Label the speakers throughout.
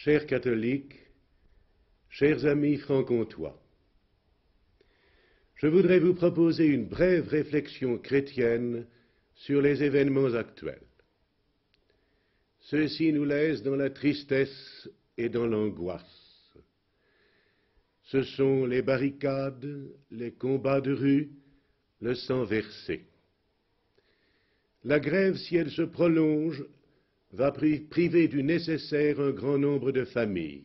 Speaker 1: Chers catholiques, chers amis franc-comtois, je voudrais vous proposer une brève réflexion chrétienne sur les événements actuels. Ceux-ci nous laissent dans la tristesse et dans l'angoisse. Ce sont les barricades, les combats de rue, le sang versé. La grève, si elle se prolonge, va priver du nécessaire un grand nombre de familles.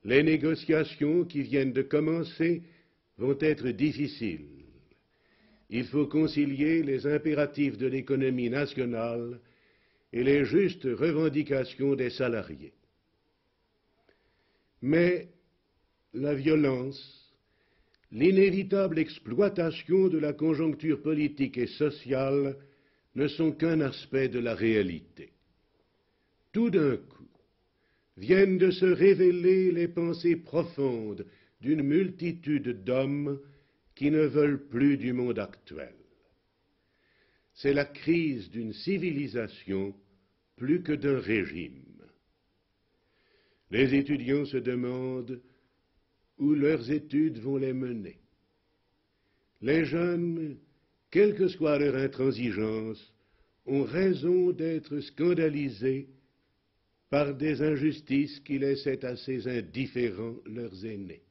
Speaker 1: Les négociations qui viennent de commencer vont être difficiles. Il faut concilier les impératifs de l'économie nationale et les justes revendications des salariés. Mais la violence, l'inévitable exploitation de la conjoncture politique et sociale ne sont qu'un aspect de la réalité. Tout d'un coup, viennent de se révéler les pensées profondes d'une multitude d'hommes qui ne veulent plus du monde actuel. C'est la crise d'une civilisation plus que d'un régime. Les étudiants se demandent où leurs études vont les mener. Les jeunes, quelle que soit leur intransigeance, ont raison d'être scandalisés par des injustices qui laissaient assez indifférents leurs aînés.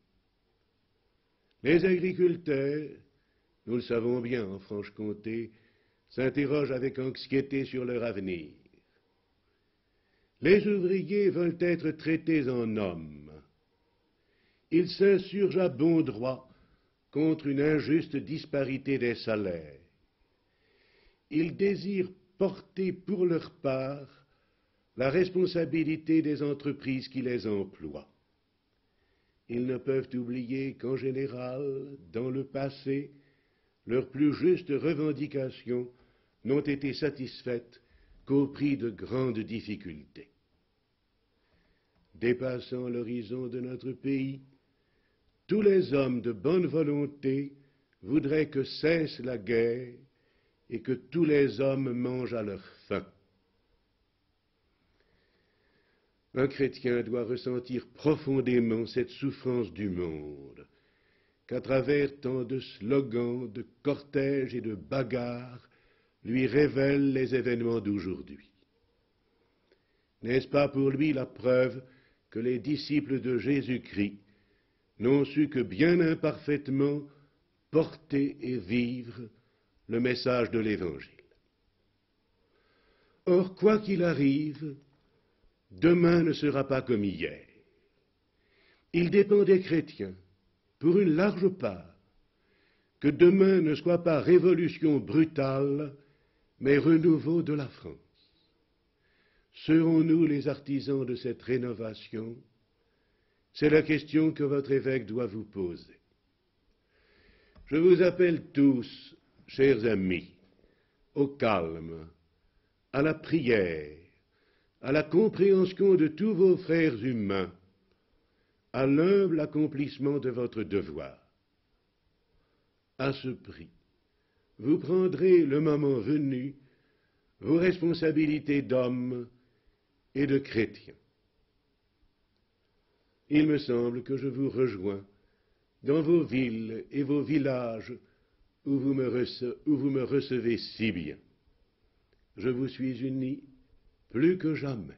Speaker 1: Les agriculteurs, nous le savons bien en Franche-Comté, s'interrogent avec anxiété sur leur avenir. Les ouvriers veulent être traités en hommes. Ils s'insurgent à bon droit contre une injuste disparité des salaires. Ils désirent porter pour leur part la responsabilité des entreprises qui les emploient. Ils ne peuvent oublier qu'en général, dans le passé, leurs plus justes revendications n'ont été satisfaites qu'au prix de grandes difficultés. Dépassant l'horizon de notre pays, tous les hommes de bonne volonté voudraient que cesse la guerre et que tous les hommes mangent à leur faim. Un chrétien doit ressentir profondément cette souffrance du monde, qu'à travers tant de slogans, de cortèges et de bagarres, lui révèlent les événements d'aujourd'hui. N'est-ce pas pour lui la preuve que les disciples de Jésus-Christ n'ont su que bien imparfaitement porter et vivre le message de l'Évangile? Or, quoi qu'il arrive, demain ne sera pas comme hier. Il dépend des chrétiens, pour une large part, que demain ne soit pas révolution brutale, mais renouveau de la France. Serons-nous les artisans de cette rénovation? C'est la question que votre évêque doit vous poser. Je vous appelle tous, chers amis, au calme, à la prière, à la compréhension de tous vos frères humains, à l'humble accomplissement de votre devoir. À ce prix, vous prendrez, le moment venu, vos responsabilités d'hommes et de chrétiens. Il me semble que je vous rejoins dans vos villes et vos villages où vous me recevez si bien. Je vous suis uni plus que jamais.